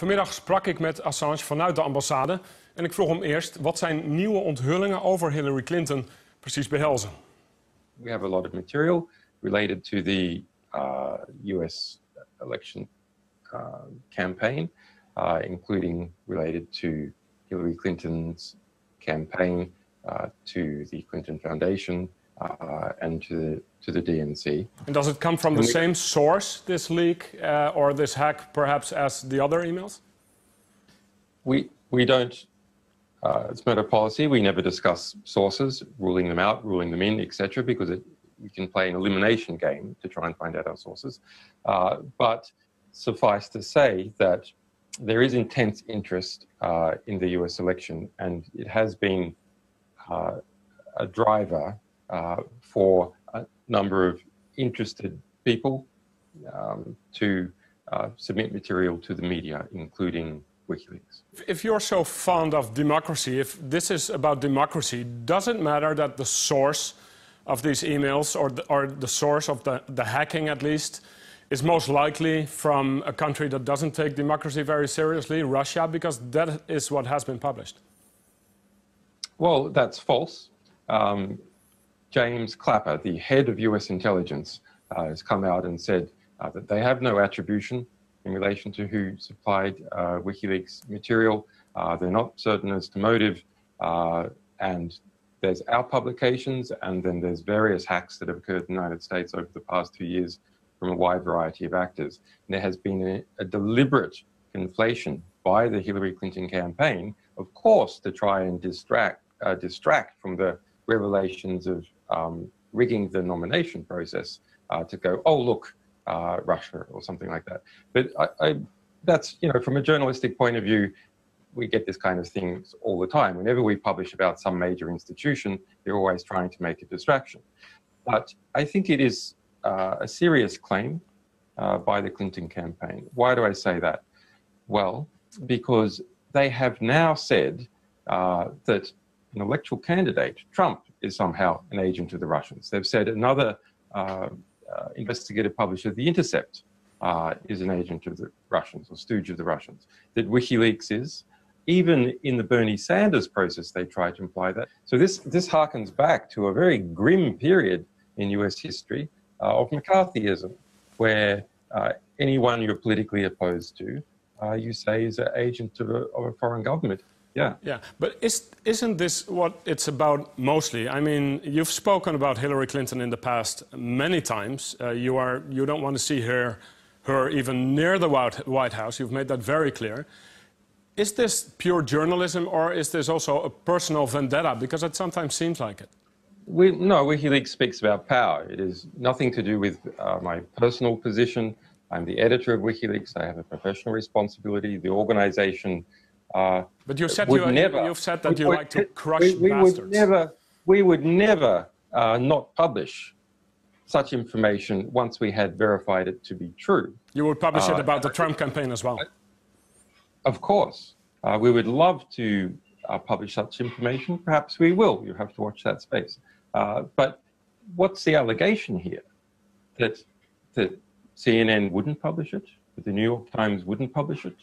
Vanmiddag sprak ik met Assange vanuit de ambassade en ik vroeg hem eerst wat zijn nieuwe onthullingen over Hillary Clinton precies behelzen. We have a lot of material related to the US election campaign, including related to Hillary Clinton's campaign, to the Clinton Foundation, and to the DNC. And does it come from the same source, this leak, or this hack, perhaps, as the other emails? We don't. It's not a policy. We never discuss sources, ruling them out, ruling them in, etc., because we can play an elimination game to try and find out our sources. But suffice to say that there is intense interest in the US election, and it has been a driver for a number of interested people to submit material to the media, including WikiLeaks. If you're so fond of democracy, if this is about democracy, does it matter that the source of these emails, or the source of the hacking at least, is most likely from a country that doesn't take democracy very seriously, Russia, because that is what has been published? Well, that's false. James Clapper, the head of US intelligence, has come out and said that they have no attribution in relation to who supplied WikiLeaks material. They're not certain as to motive, and there's our publications, and then there's various hacks that have occurred in the United States over the past 2 years from a wide variety of actors. And there has been a deliberate conflation by the Hillary Clinton campaign, of course, to try and distract from the revelations of rigging the nomination process to go, oh, look, Russia or something like that. But that's, you know, from a journalistic point of view, we get this kind of things all the time. Whenever we publish about some major institution, they're always trying to make a distraction. But I think it is a serious claim by the Clinton campaign. Why do I say that? Well, because they have now said that an electoral candidate, Trump, is somehow an agent of the Russians. They've said another investigative publisher, The Intercept, is an agent of the Russians, or stooge of the Russians. That WikiLeaks is. Even in the Bernie Sanders process, they tried to imply that. So this harkens back to a very grim period in US history of McCarthyism, where anyone you're politically opposed to, you say is an agent of a foreign government. Yeah. Yeah, but isn't this what it's about mostly? I mean, you've spoken about Hillary Clinton in the past many times. You don't want to see her even near the White House. You've made that very clear. Is this pure journalism, or is this also a personal vendetta? Because it sometimes seems like it. No, WikiLeaks speaks about power. It is nothing to do with my personal position. I'm the editor of WikiLeaks. I have a professional responsibility. The organization. But you said you've said that you like to crush bastards. We would never not publish such information once we had verified it to be true. You would publish it about the Trump campaign as well? Of course. We would love to publish such information. Perhaps we will. You have to watch that space. But what's the allegation here? That CNN wouldn't publish it? That the New York Times wouldn't publish it?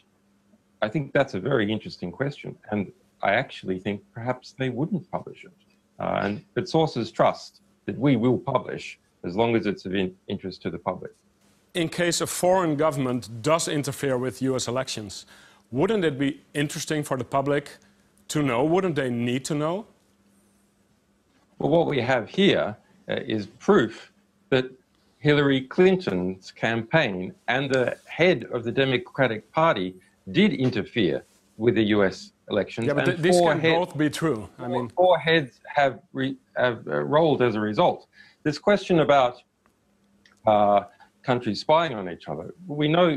I think that's a very interesting question, and I actually think perhaps they wouldn't publish it. But sources trust that we will publish as long as it's of interest to the public. In case a foreign government does interfere with US elections, wouldn't it be interesting for the public to know? Wouldn't they need to know? Well, what we have here is proof that Hillary Clinton's campaign and the head of the Democratic Party did interfere with the US elections. Yeah, but and these can both be true. I mean, four heads have rolled as a result. This question about countries spying on each other, we know,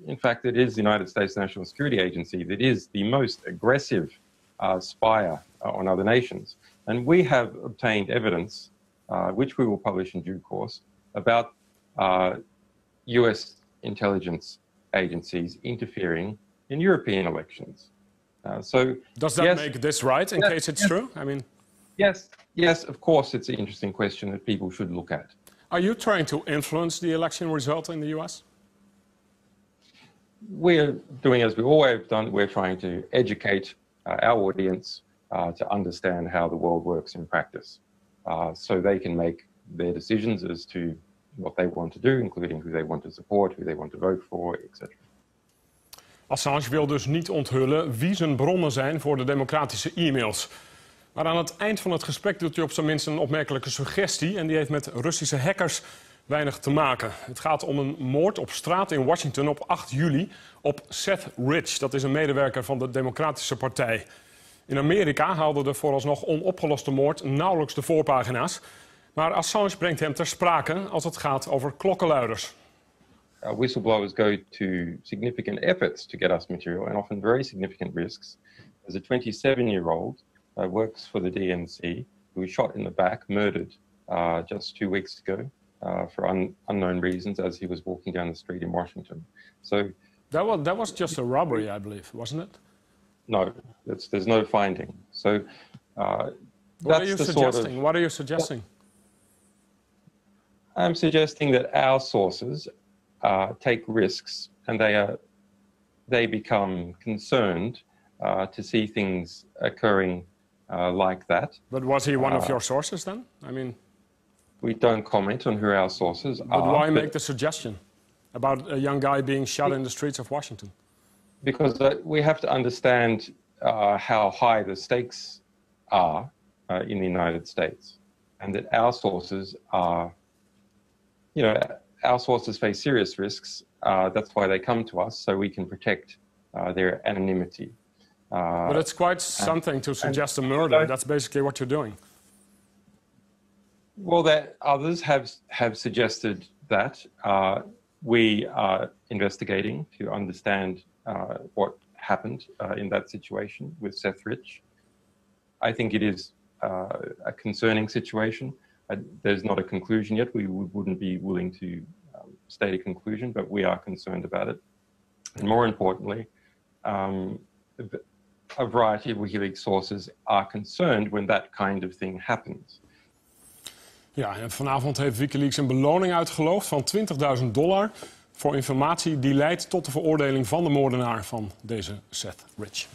in fact, it is the United States National Security Agency that is the most aggressive spyer on other nations. And we have obtained evidence, which we will publish in due course, about US intelligence agencies interfering in European elections. So does that make this right, in case it's true? I mean, yes, of course, it's an interesting question that people should look at. Are you trying to influence the election result in the US? we're doing as we always done. We're trying to educate our audience to understand how the world works in practice, so they can make their decisions as to what they want to do, including who they want to support, who they want to vote for, etc. Assange wil dus niet onthullen wie zijn bronnen zijn voor de democratische e-mails. Maar aan het eind van het gesprek doet hij op zijn minst een opmerkelijke suggestie. En die heeft met Russische hackers weinig te maken. Het gaat om een moord op straat in Washington op 8 juli op Seth Rich. Dat is een medewerker van de Democratische Partij. In Amerika haalde de vooralsnog onopgeloste moord nauwelijks de voorpagina's. Maar Assange brengt hem ter sprake als het gaat over klokkenluiders. Whistleblowers go to significant efforts to get us material and often very significant risks. As a 27-year-old works for the DNC who was shot in the back, murdered just 2 weeks ago for unknown reasons as he was walking down the street in Washington. So that was just a robbery, I believe, wasn't it? No, there's no finding. So what are you suggesting? What are you suggesting? I'm suggesting that our sources take risks, and they become concerned to see things occurring like that. But was he one of your sources then? I mean, we don't comment on who our sources are. But why make the suggestion about a young guy being shot in the streets of Washington? Because we have to understand how high the stakes are in the United States, and that our sources are, our sources face serious risks. That's why they come to us, so we can protect their anonymity. But it's quite something to suggest a murder. That's basically what you're doing. Well, that others have suggested that. We are investigating to understand what happened in that situation with Seth Rich. I think it is a concerning situation. There's not a conclusion yet. We wouldn't be willing to state a conclusion, but we are concerned about it. And more importantly, a variety of WikiLeaks sources are concerned when that kind of thing happens. Ja, en vanavond heeft WikiLeaks een beloning uitgeloofd van $20.000 voor informatie die leidt tot de veroordeling van de moordenaar van deze Seth Rich.